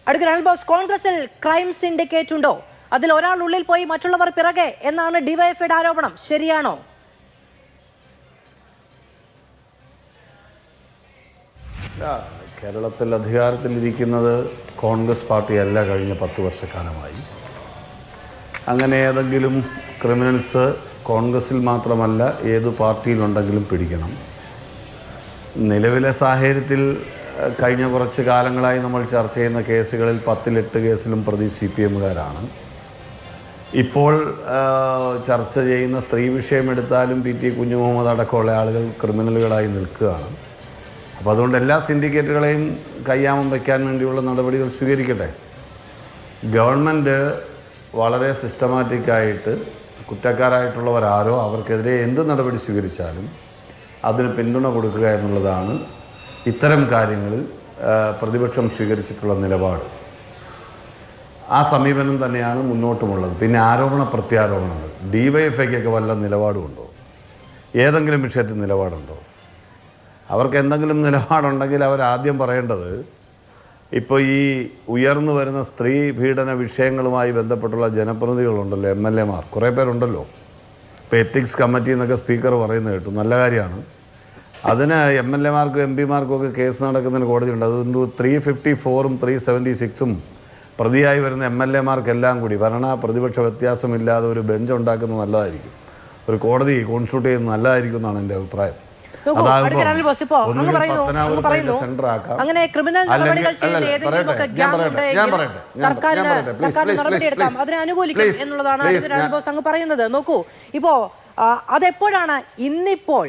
അടുത്ത ബോസ്, കോൺഗ്രസിൽ crime syndicate ഉണ്ടോ? അതിൽ ഒരാൾ ഉള്ളിൽ പോയി മറ്റുള്ളവർ പിറകെ എന്നാണ് ഡിവൈഎഫ്ഐയുടെ ആരോപണം. ശരിയാണോ? കേരളത്തിൽ അധികാരത്തിലിരിക്കുന്നത് കോൺഗ്രസ് പാർട്ടിയല്ല കഴിഞ്ഞ 10 വർഷക്കാലമായി. അങ്ങനെ ഏതെങ്കിലും ക്രിമിനൽസ് കോൺഗ്രസിൽ മാത്രമല്ല ഏതു പാർട്ടിയിലുണ്ടെങ്കിലും പിടിക്കണം. നിലവിലെ സാഹചര്യത്തിൽ കഴിഞ്ഞ കുറച്ച് കാലങ്ങളായി നമ്മൾ ചർച്ച ചെയ്യുന്ന കേസുകളിൽ 10-8 കേസിലും പ്രതി CPMകാരാണ്. ഇപ്പോൾ ചർച്ച ചെയ്യുന്ന സ്ത്രീ വിഷയമെടുത്താലും PT കുഞ്ഞുമുഹമ്മദ് അടക്കമുള്ള ആളുകൾ ക്രിമിനലുകളായി നിൽക്കുകയാണ്. അപ്പോൾ അതുകൊണ്ട് എല്ലാ സിൻഡിക്കേറ്റുകളെയും കയ്യാമം വയ്ക്കാൻ വേണ്ടിയുള്ള നടപടികൾ സ്വീകരിക്കട്ടെ. ഗവൺമെൻറ് വളരെ സിസ്റ്റമാറ്റിക്കായിട്ട് കുറ്റക്കാരായിട്ടുള്ളവരാരോ അവർക്കെതിരെ എന്ത് നടപടി സ്വീകരിച്ചാലും അതിന് പിന്തുണ കൊടുക്കുക എന്നുള്ളതാണ് ഇത്തരം കാര്യങ്ങളിൽ പ്രതിപക്ഷം സ്വീകരിച്ചിട്ടുള്ള നിലപാട്. ആ സമീപനം തന്നെയാണ് മുന്നോട്ടുമുള്ളത്. പിന്നെ ആരോപണ പ്രത്യാരോപണങ്ങൾ, DYFIക്കൊക്കെ വല്ല നിലപാടുമുണ്ടോ? ഏതെങ്കിലും വിഷയത്തിൽ നിലപാടുണ്ടോ? അവർക്ക് എന്തെങ്കിലും നിലപാടുണ്ടെങ്കിൽ അവരാദ്യം പറയേണ്ടത് ഇപ്പോൾ ഈ ഉയർന്നു വരുന്ന സ്ത്രീ പീഡന വിഷയങ്ങളുമായി ബന്ധപ്പെട്ടുള്ള ജനപ്രതിനിധികളുണ്ടല്ലോ, MLAമാർ കുറേ പേരുണ്ടല്ലോ. ഇപ്പോൾ എത്തിക്സ് കമ്മിറ്റി എന്നൊക്കെ സ്പീക്കർ പറയുന്നത് കേട്ടു, നല്ല കാര്യമാണ്. അതിന് MLAമാർക്കും MP മാർക്കും ഒക്കെ കേസ് നടക്കുന്നതിന് കോടതിയുണ്ട്. അതുകൊണ്ട് 354ഉം 376ഉം പ്രതിയായി വരുന്ന MLAമാർക്കെല്ലാം കൂടി ഭരണ പ്രതിപക്ഷ വ്യത്യാസമില്ലാതെ ഒരു ബെഞ്ച് ഉണ്ടാക്കുന്നത് നല്ലതായിരിക്കും. ഒരു കോടതി കോൺസ്റ്റിറ്റ്യൂട്ട് ചെയ്യുന്നത് നല്ലതായിരിക്കും എന്നാണ് എൻ്റെ അഭിപ്രായം. നോക്കൂ, ഇപ്പോ അതെപ്പോഴാണ്? ഇന്നിപ്പോൾ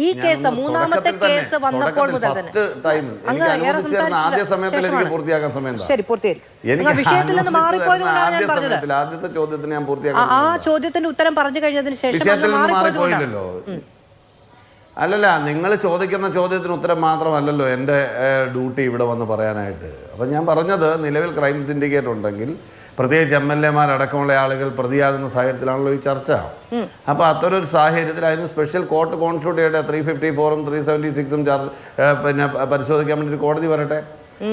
ഈ കേസ് മൂന്നാമത്തെ കേസ് വന്നപ്പോൾ മുതൽ തന്നെ ശരി പൂർത്തിയായിരിക്കും. വിഷയത്തിൽ നിന്ന് മാറിപ്പോയതുകൊണ്ടാണ് ഞാൻ പറഞ്ഞത്. ആ ചോദ്യത്തിന്റെ ഉത്തരം പറഞ്ഞു കഴിഞ്ഞതിന് ശേഷം അല്ലല്ല, നിങ്ങൾ ചോദിക്കുന്ന ചോദ്യത്തിന് ഉത്തരം മാത്രമല്ലല്ലോ എൻ്റെ ഡ്യൂട്ടി ഇവിടെ വന്ന് പറയാനായിട്ട്. അപ്പം ഞാൻ പറഞ്ഞത്, നിലവിൽ ക്രൈം സിൻഡിക്കേറ്റ് ഉണ്ടെങ്കിൽ പ്രത്യേകിച്ച് MLAമാരടക്കമുള്ള ആളുകൾ പ്രതിയാകുന്ന സാഹചര്യത്തിലാണല്ലോ ഈ ചർച്ച. അപ്പോൾ അത്തരൊരു സാഹചര്യത്തിൽ അതിന് സ്പെഷ്യൽ കോർട്ട് കോൺസ്റ്റിറ്റ്യൂട്ട് ചെയ്യട്ടെ. 354ഉം 376ഉം പിന്നെ പരിശോധിക്കാൻ വേണ്ടി ഒരു കോടതി വരട്ടെ.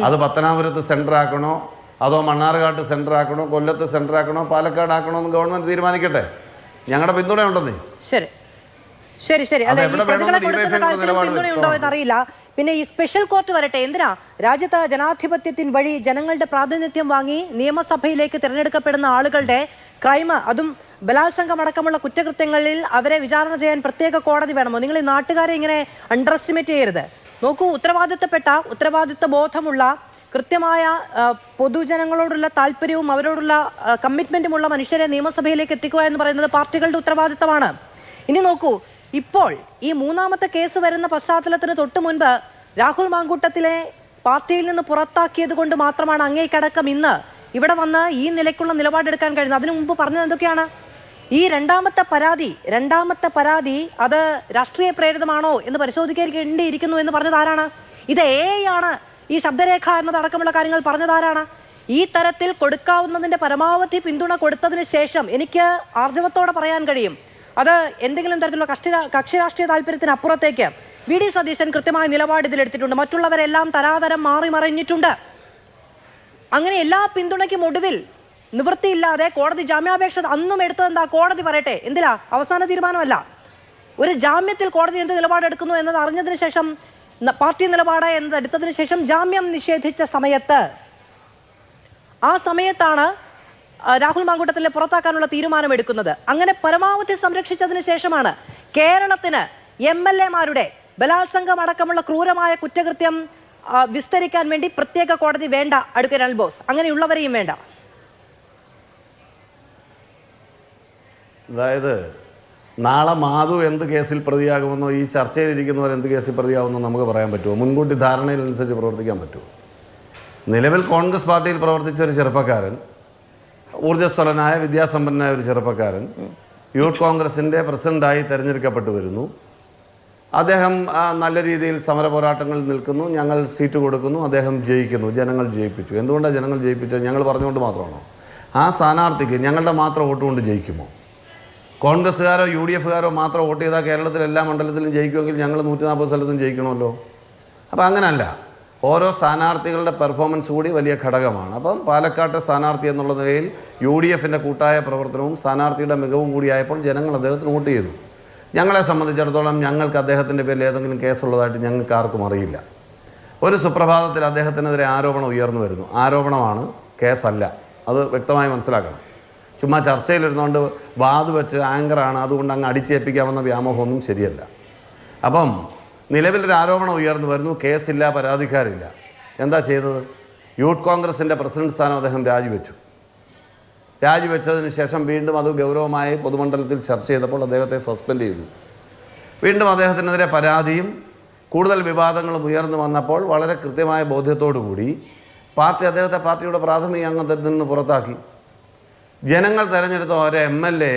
അത് പത്തനാപുരത്ത് സെൻറ്റർ ആക്കണോ, അതോ മണ്ണാർക്കാട്ട് സെൻറ്റർ ആക്കണോ, കൊല്ലത്ത് സെൻറ്റർ ആക്കണോ, പാലക്കാട് ആക്കണോ എന്ന് ഗവൺമെൻറ് തീരുമാനിക്കട്ടെ. ഞങ്ങളുടെ പിന്തുണയുണ്ടെന്നേ. ശരി ശരി ശരി അതെ, പിന്തുണയുണ്ടോ എന്നറിയില്ല. പിന്നെ ഈ സ്പെഷ്യൽ കോർട്ട് വരട്ടെ. എന്തിനാ? രാജ്യത്ത് ജനാധിപത്യത്തിൻ വഴി ജനങ്ങളുടെ പ്രാതിനിധ്യം വാങ്ങി നിയമസഭയിലേക്ക് തിരഞ്ഞെടുക്കപ്പെടുന്ന ആളുകളുടെ ക്രൈം, അതും ബലാത്സംഗം അടക്കമുള്ള കുറ്റകൃത്യങ്ങളിൽ അവരെ വിചാരണ ചെയ്യാൻ പ്രത്യേക കോടതി വേണമോ? നിങ്ങൾ ഈ നാട്ടുകാരെ ഇങ്ങനെ അണ്ടർ എസ്റ്റിമേറ്റ് ചെയ്യരുത്. നോക്കൂ, ഉത്തരവാദിത്ത ബോധമുള്ള കൃത്യമായ പൊതുജനങ്ങളോടുള്ള താല്പര്യവും അവരോടുള്ള കമ്മിറ്റ്മെന്റുമുള്ള മനുഷ്യരെ നിയമസഭയിലേക്ക് എത്തിക്കുക എന്ന് പറയുന്നത് പാർട്ടികളുടെ ഉത്തരവാദിത്തമാണ്. ഇനി നോക്കൂ, ഇപ്പോൾ ഈ മൂന്നാമത്തെ കേസ് വരുന്ന പശ്ചാത്തലത്തിന് തൊട്ട് മുൻപ് രാഹുൽ മാങ്കൂട്ടത്തിലെ പാർട്ടിയിൽ നിന്ന് പുറത്താക്കിയത് കൊണ്ട് മാത്രമാണ് അങ്ങേക്കടക്കം ഇന്ന് ഇവിടെ വന്ന് ഈ നിലയ്ക്കുള്ള നിലപാടെടുക്കാൻ കഴിയുന്നത്. അതിനു മുമ്പ് പറഞ്ഞത് എന്തൊക്കെയാണ്? ഈ രണ്ടാമത്തെ പരാതി അത് രാഷ്ട്രീയ പ്രേരിതമാണോ എന്ന് പരിശോധിക്കേണ്ടിയിരിക്കുന്നു എന്ന് പറഞ്ഞത് ആരാണ്? ഇത് ആണ് ഈ ശബ്ദരേഖ എന്നതടക്കമുള്ള കാര്യങ്ങൾ പറഞ്ഞതാരാണ്? ഈ തരത്തിൽ കൊടുക്കാവുന്നതിന്റെ പരമാവധി പിന്തുണ കൊടുത്തതിന് ശേഷം എനിക്ക് ആർജവത്തോടെ പറയാൻ കഴിയും, അത് എന്തെങ്കിലും തരത്തിലുള്ള കക്ഷി രാഷ്ട്രീയ താല്പര്യത്തിന് അപ്പുറത്തേക്ക് VD സതീശൻ കൃത്യമായ നിലപാട് ഇതിലെടുത്തിട്ടുണ്ട്. മറ്റുള്ളവരെല്ലാം തരാതരം മാറി മറിഞ്ഞിട്ടുണ്ട്. അങ്ങനെ എല്ലാ പിന്തുണയ്ക്കും ഒടുവിൽ നിവൃത്തിയില്ലാതെ കോടതി ജാമ്യാപേക്ഷ അന്നും എടുത്തതെന്താ? കോടതി പറയട്ടെ, എന്തിനാ? അവസാന തീരുമാനമല്ല. ഒരു ജാമ്യത്തിൽ കോടതി എന്ത് നിലപാടെടുക്കുന്നു എന്നത് അറിഞ്ഞതിന് ശേഷം, പാർട്ടി നിലപാട് എന്നത് എടുത്തതിന് ശേഷം ജാമ്യം നിഷേധിച്ച ആ സമയത്താണ് രാഹുൽ മാങ്കൂട്ടത്തിലെ പുറത്താക്കാനുള്ള തീരുമാനമെടുക്കുന്നത്. അങ്ങനെ പരമാവധി സംരക്ഷിച്ചതിന് ശേഷമാണ് കേരളത്തിന് MLAമാരുടെ ബലാത്സംഗം അടക്കമുള്ള ക്രൂരമായ കുറ്റകൃത്യം വിസ്തരിക്കാൻ വേണ്ടി പ്രത്യേക കോടതി വേണ്ട. അഡ്വക്കേറ്റ് അനിൽ ബോസ്, അങ്ങനെയുള്ളവരെയും വേണ്ട. അതായത് നാളെ മാധു എന്ത് കേസിൽ പ്രതിയാകുമെന്നോ ഈ ചർച്ചയിലിരിക്കുന്നവർ എന്ത് കേസിൽ പ്രതിയാകുമെന്നോ നമുക്ക് പറയാൻ പറ്റുമോ? മുൻകൂട്ടി ധാരണയിലനുസരിച്ച് പ്രവർത്തിക്കാൻ പറ്റുമോ? നിലവിൽ കോൺഗ്രസ് പാർട്ടിയിൽ പ്രവർത്തിച്ച ഒരു ചെറുപ്പക്കാരൻ, ഊർജ്ജസ്വലനായ വിദ്യാസമ്പന്നനായ ഒരു ചെറുപ്പക്കാരൻ യൂത്ത് കോൺഗ്രസിൻ്റെ പ്രസിഡൻ്റായി തിരഞ്ഞെടുക്കപ്പെട്ടു വരുന്നു. അദ്ദേഹം നല്ല രീതിയിൽ സമര പോരാട്ടങ്ങളിൽ നിൽക്കുന്നു. ഞങ്ങൾ സീറ്റ് കൊടുക്കുന്നു, അദ്ദേഹം ജയിക്കുന്നു, ജനങ്ങൾ ജയിപ്പിച്ചു. എന്തുകൊണ്ടാണ് ജനങ്ങൾ ജയിപ്പിച്ചത്? ഞങ്ങൾ പറഞ്ഞുകൊണ്ട് മാത്രമാണോ? ആ സ്ഥാനാർത്ഥിക്ക് ഞങ്ങളുടെ മാത്രം വോട്ട് കൊണ്ട് ജയിക്കുമോ? കോൺഗ്രസ്സുകാരോ UDFകാരോ മാത്രം വോട്ട് ചെയ്താൽ കേരളത്തിൽ എല്ലാ മണ്ഡലത്തിലും ജയിക്കുമെങ്കിൽ ഞങ്ങൾ 140 സ്ഥലത്തും ജയിക്കണമല്ലോ. അപ്പോൾ അങ്ങനല്ല. ഓരോ സ്ഥാനാർത്ഥികളുടെ പെർഫോമൻസ് കൂടി വലിയ ഘടകമാണ്. അപ്പം പാലക്കാട്ടെ സ്ഥാനാർത്ഥി എന്നുള്ള നിലയിൽ UDFിൻ്റെ കൂട്ടായ പ്രവർത്തനവും സ്ഥാനാർത്ഥിയുടെ മികവും കൂടിയായപ്പോൾ ജനങ്ങൾ അദ്ദേഹത്തിന് വോട്ട് ചെയ്തു. ഞങ്ങളെ സംബന്ധിച്ചിടത്തോളം ഞങ്ങൾക്ക് അദ്ദേഹത്തിൻ്റെ പേരിൽ ഏതെങ്കിലും കേസുള്ളതായിട്ട് ഞങ്ങൾക്ക് ആർക്കും അറിയില്ല. ഒരു സുപ്രഭാതത്തിൽ അദ്ദേഹത്തിനെതിരെ ആരോപണം ഉയർന്നു വരുന്നു. ആരോപണമാണ്, കേസല്ല. അത് വ്യക്തമായി മനസ്സിലാക്കണം. ചുമ്മാ ചർച്ചയിലിരുന്നുകൊണ്ട് വാത് വെച്ച് ആങ്കറാണ് അതുകൊണ്ട് അങ്ങ് അടിച്ചേൽപ്പിക്കാമെന്ന വ്യാമോഹമൊന്നും ശരിയല്ല. അപ്പം നിലവിലൊരു ആരോപണം ഉയർന്നു വരുന്നു, കേസില്ല, പരാതിക്കാരില്ല. എന്താ ചെയ്തത്? യൂത്ത് കോൺഗ്രസിൻ്റെ പ്രസിഡന്റ് സ്ഥാനം അദ്ദേഹം രാജിവെച്ചതിന് ശേഷം വീണ്ടും അത് ഗൗരവമായി പൊതുമണ്ഡലത്തിൽ ചർച്ച ചെയ്തപ്പോൾ അദ്ദേഹത്തെ സസ്പെൻഡ് ചെയ്തു. വീണ്ടും അദ്ദേഹത്തിനെതിരെ പരാതിയും കൂടുതൽ വിവാദങ്ങളും ഉയർന്നു വന്നപ്പോൾ വളരെ കൃത്യമായ ബോധ്യത്തോടു കൂടി അദ്ദേഹത്തെ പാർട്ടിയുടെ പ്രാഥമിക അംഗത്തിൽ നിന്ന് പുറത്താക്കി. ജനങ്ങൾ തിരഞ്ഞെടുത്ത ഒരു MLA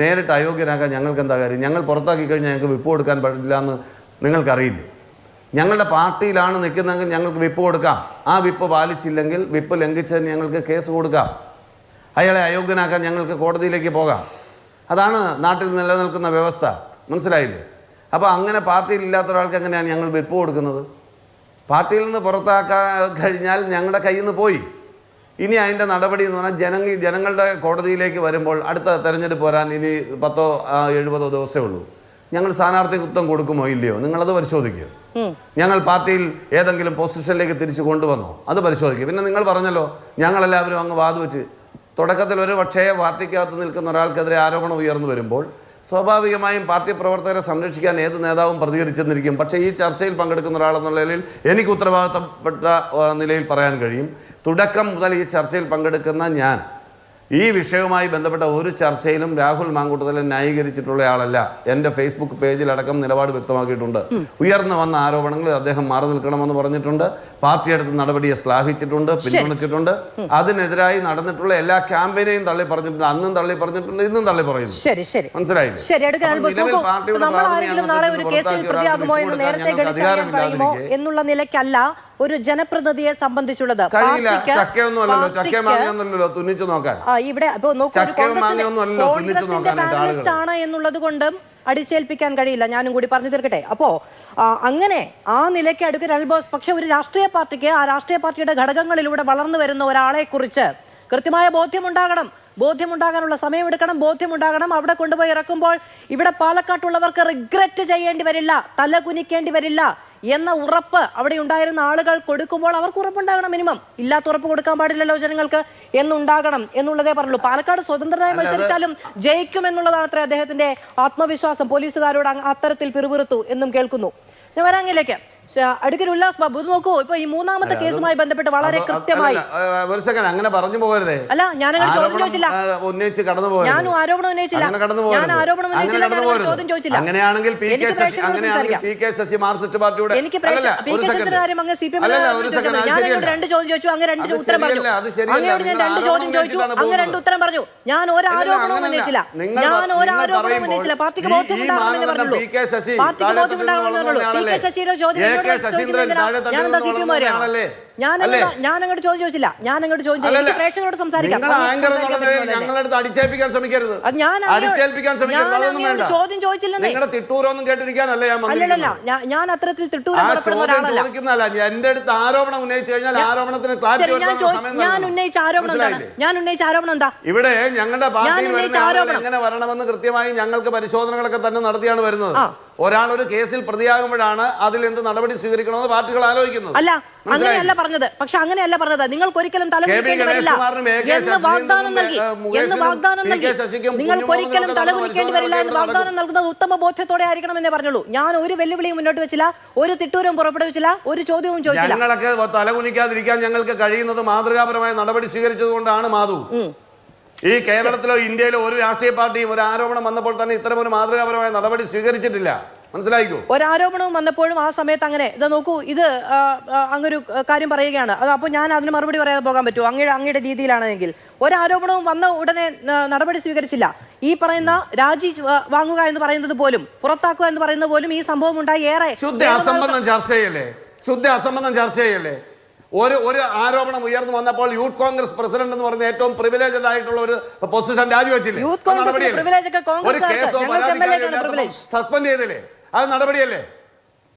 നേരിട്ട് അയോഗ്യനാക്കാൻ ഞങ്ങൾക്ക് എന്താ കാര്യം? ഞങ്ങൾ പുറത്താക്കി കഴിഞ്ഞാൽ ഞങ്ങൾക്ക് വിപ്പ് കൊടുക്കാൻ പാടില്ല എന്ന് നിങ്ങൾക്കറിയില്ല. ഞങ്ങളുടെ പാർട്ടിയിലാണ് നിൽക്കുന്നതെങ്കിൽ ഞങ്ങൾക്ക് വിപ്പ് കൊടുക്കാം. ആ വിപ്പ് പാലിച്ചില്ലെങ്കിൽ, വിപ്പ് ലംഘിച്ചതിന് ഞങ്ങൾക്ക് കേസ് കൊടുക്കാം. അയാളെ അയോഗ്യനാക്കാൻ ഞങ്ങൾക്ക് കോടതിയിലേക്ക് പോകാം. അതാണ് നാട്ടിൽ നിലനിൽക്കുന്ന വ്യവസ്ഥ. മനസ്സിലായില്ലേ? അപ്പോൾ അങ്ങനെ പാർട്ടിയിൽ ഇല്ലാത്ത ഒരാൾക്ക് എങ്ങനെയാണ് ഞങ്ങൾ വിപ്പ് കൊടുക്കുന്നത്? പാർട്ടിയിൽ നിന്ന് പുറത്താക്കാൻ കഴിഞ്ഞാൽ ഞങ്ങളുടെ കയ്യിൽ നിന്ന് പോയി. ഇനി അതിൻ്റെ നടപടി എന്ന് പറഞ്ഞാൽ ജനങ്ങളുടെ കോടതിയിലേക്ക് വരുമ്പോൾ അടുത്ത തെരഞ്ഞെടുപ്പ് വരാൻ ഇനി 10-70 ദിവസമേ ഉള്ളൂ. ഞങ്ങൾ സ്ഥാനാർത്ഥിത്വം കൊടുക്കുമോ ഇല്ലയോ? നിങ്ങളത് പരിശോധിക്കുക. ഞങ്ങൾ പാർട്ടിയിൽ ഏതെങ്കിലും പൊസിഷനിലേക്ക് തിരിച്ചു കൊണ്ടുവന്നോ? അത് പരിശോധിക്കുക. പിന്നെ നിങ്ങൾ പറഞ്ഞല്ലോ ഞങ്ങളെല്ലാവരും അങ്ങ് വാതുവെച്ച്. തുടക്കത്തിൽ ഒരു പക്ഷേ പാർട്ടിക്കകത്ത് നിൽക്കുന്ന ഒരാൾക്കെതിരെ ആരോപണം ഉയർന്നു വരുമ്പോൾ സ്വാഭാവികമായും പാർട്ടി പ്രവർത്തകരെ സംരക്ഷിക്കാൻ ഏത് നേതാവും പ്രതികരിച്ചെന്നിരിക്കും. പക്ഷേ ഈ ചർച്ചയിൽ പങ്കെടുക്കുന്ന ഒരാളെന്നുള്ള നിലയിൽ എനിക്ക് ഉത്തരവാദിത്തപ്പെട്ട നിലയിൽ പറയാൻ കഴിയും, തുടക്കം മുതൽ ഈ ചർച്ചയിൽ പങ്കെടുക്കുന്ന ഞാൻ ഈ വിഷയവുമായി ബന്ധപ്പെട്ട ഒരു ചർച്ചയിലും രാഹുൽ മാങ്കൂട്ടത്തിലെ ന്യായീകരിച്ചിട്ടുള്ള ആളല്ല. എൻ്റെ ഫേസ്ബുക്ക് പേജിലടക്കം നിലപാട് വ്യക്തമാക്കിയിട്ടുണ്ട്. ഉയർന്നു വന്ന ആരോപണങ്ങളിൽ അദ്ദേഹം മാറി നിൽക്കണമെന്ന് പറഞ്ഞിട്ടുണ്ട്. പാർട്ടിയെടുത്ത് നടപടിയെ ശ്ലാഘിച്ചിട്ടുണ്ട്, പിന്തുണച്ചിട്ടുണ്ട്. അതിനെതിരായി നടന്നിട്ടുള്ള എല്ലാ ക്യാമ്പയിനെയും തള്ളി പറഞ്ഞിട്ടുണ്ട്. അന്നും തള്ളി പറഞ്ഞിട്ടുണ്ട്, ഇന്നും തള്ളി പറയുന്നു. മനസ്സിലായില്ലേ? എന്നുള്ള നിലയ്ക്കല്ല ഒരു ജനപ്രതിനിധിയെ സംബന്ധിച്ചുള്ളത്. ചക്കയൊന്നും അല്ലല്ലോ, ചക്ക മാങ്ങയൊന്നുമല്ലോ തുന്നിച്ചു നോക്കാൻ. ഇവിടെ ആണ് എന്നുള്ളത് കൊണ്ടും അടിച്ചേൽപ്പിക്കാൻ കഴിയില്ല. ഞാനും കൂടി പറഞ്ഞു തീർക്കട്ടെ. അപ്പോ അങ്ങനെ ആ നിലയ്ക്ക് അഡ്വക്കേറ്റ് അൽബോസ്, പക്ഷെ ഒരു രാഷ്ട്രീയ പാർട്ടിക്ക് ആ രാഷ്ട്രീയ പാർട്ടിയുടെ ഘടകങ്ങളിലൂടെ വളർന്നു വരുന്ന ഒരാളെ കുറിച്ച് കൃത്യമായ ബോധ്യമുണ്ടാകാനുള്ള സമയമെടുക്കണം, ബോധ്യമുണ്ടാകണം. അവിടെ കൊണ്ടുപോയി ഇറക്കുമ്പോൾ ഇവിടെ പാലക്കാട്ടുള്ളവർക്ക് റിഗ്രറ്റ് ചെയ്യേണ്ടി വരില്ല, തല കുനിക്കേണ്ടി വരില്ല എന്ന ഉറപ്പ് അവിടെ ഉണ്ടായിരുന്ന ആളുകൾ കൊടുക്കുമ്പോൾ അവർക്ക് ഉറപ്പുണ്ടാകണം. മിനിമം ഇല്ലാത്ത ഉറപ്പ് കൊടുക്കാൻ പാടില്ലല്ലോ ജനങ്ങൾക്ക് എന്നുണ്ടാകണം എന്നുള്ളതേ പറഞ്ഞുള്ളൂ. പാലക്കാട് സ്വതന്ത്രമായി മത്സരിച്ചാലും ജയിക്കും എന്നുള്ളതാണ് അത്ര അദ്ദേഹത്തിന്റെ ആത്മവിശ്വാസം. പോലീസുകാരോട് അത്തരത്തിൽ പിറുപിറുത്തു എന്നും കേൾക്കുന്നു. ഞാൻ വരാങ്ങിലേക്ക് അഡ്വക്കേറ്റ് ഉല്ലാസ് ബാബു, ഇത് നോക്കൂ, ഇപ്പൊ ഈ മൂന്നാമത്തെ കേസുമായി ബന്ധപ്പെട്ട് വളരെ കൃത്യമായി അങ്ങനെ പറഞ്ഞു പോകരുതേ. അല്ല, ഞാനങ്ങനെ ചോദ്യം ചോദിച്ചില്ല. ഞാനും ആരോപണം ഉന്നയിച്ചില്ല. ചോദ്യം ചോദിച്ചില്ല. അങ്ങനെയാണെങ്കിൽ പി കെ ശശി മാർക്സിസ്റ്റ് പാർട്ടിയുടെ എനിക്ക് കാര്യം അങ്ങ് CPM രണ്ട് ചോദ്യം ചോദിച്ചു, അങ്ങ് രണ്ട് ഉത്തരം പറഞ്ഞു. അങ്ങനെയോട് ഞാൻ രണ്ട് ചോദ്യം ചോദിച്ചു, അങ്ങ് രണ്ട് ഉത്തരം പറഞ്ഞു. ഞാൻ ഒരാരോപണവും ഉന്നയിച്ചില്ല. പാർട്ടിക്ക് ബോധ്യമുണ്ടാകണമെന്ന് പറഞ്ഞുള്ളൂ. പാർട്ടിക്ക് ബോധ്യമുണ്ടാകണമെന്ന് പറഞ്ഞുള്ളൂ. പി കെ ശശിയുടെ ചോദ്യം ഞാൻ അങ്ങോട്ട് ചോദ്യം ചോദിച്ചില്ല. ഞാൻ അങ്ങോട്ട് ചോദിച്ചില്ല. പ്രേക്ഷകരോട് സംസാരിക്കാം. ചോദ്യം ചോദിച്ചില്ലെന്നേ. ഞാൻ അത്തരത്തിൽ തിട്ടൂരം ഞാൻ ഉന്നയിച്ച ആരോപണം എന്താ? ഇവിടെ ഞങ്ങളുടെ പാർട്ടിയിൽ എങ്ങനെ വരണമെന്ന് കൃത്യമായി ഞങ്ങൾക്ക് പരിശോധനകളൊക്കെ തന്നെ നടത്തിയാണ് വരുന്നത്. ഒരാൾ ഒരു കേസിൽ പ്രതിയാകുമ്പോഴാണ് അതിൽ എന്ത് നടപടി സ്വീകരിക്കണമെന്ന് പാർട്ടികൾ ആലോചിക്കുന്നത്. അല്ല, അങ്ങനെയല്ല പറഞ്ഞത്. പക്ഷെ അങ്ങനെയല്ല പറഞ്ഞത്. നിങ്ങൾക്ക് ഒരിക്കലും തലകുനിക്കേണ്ടി വരില്ല എന്ന് വാഗ്ദാനം നൽകി. നിങ്ങൾക്ക് ഒരിക്കലും തലകുനിക്കേണ്ടി വരില്ല എന്ന് വാഗ്ദാനം നൽകുന്നത് ഉത്തമ ബോധ്യത്തോടെ ആയിരിക്കണം എന്നേ പറഞ്ഞുള്ളൂ. ഞാൻ ഒരു വെല്ലുവിളിയും മുന്നോട്ട് വെച്ചില്ല, ഒരു തിട്ടൂരും പുറപ്പെടുവിച്ചില്ല, ഒരു ചോദ്യവും ചോദിച്ചില്ല. ഞങ്ങളൊക്കെ തലകുനിക്കാതിരിക്കാൻ ഞങ്ങൾക്ക് കഴിയുന്നത് മാതൃകാപരമായ നടപടി സ്വീകരിച്ചത് കൊണ്ടാണ്. മാധു, ഈ കേരളത്തിലോ ഇന്ത്യയിലോ ഒരു രാഷ്ട്രീയ പാർട്ടിയും ഒരു ആരോപണം വന്നപ്പോൾ തന്നെ ഇത്തരം ഒരു മാതൃകാപരമായ നടപടി സ്വീകരിച്ചിട്ടില്ല. മനസ്സിലായിക്കോ? ഒരാരോപണവും വന്നപ്പോഴും ആ സമയത്ത് അങ്ങനെ ഇത് നോക്കൂ, ഇത് അങ്ങൊരു കാര്യം പറയുകയാണ്. അപ്പോൾ ഞാൻ അതിന് മറുപടി പറയാതെ പോകാൻ പറ്റുമോ? അങ്ങയുടെ രീതിയിലാണെങ്കിൽ ഒരാരോപണവും വന്ന ഉടനെ നടപടി സ്വീകരിച്ചില്ല. ഈ പറയുന്ന രാജി വാങ്ങുക എന്ന് പറയുന്നത് പോലും, പുറത്താക്കുക എന്ന് പറയുന്നത് പോലും ഈ സംഭവം ഉണ്ടായി ഏറെ ശുദ്ധ അസംബന്ധം ചർച്ച ചെയ്യല്ലേ. ഒരു ആരോപണം ഉയർന്നു വന്നപ്പോൾ യൂത്ത് കോൺഗ്രസ് പ്രസിഡന്റ് എന്ന് പറഞ്ഞ ഏറ്റവും പ്രിവിലേജഡ് ആയിട്ടുള്ള ഒരു പൊസിഷൻ രാജിവെച്ചില്ലേ? സസ്പെൻഡ് ചെയ്തില്ലേ? അത് നടപടിയല്ലേ?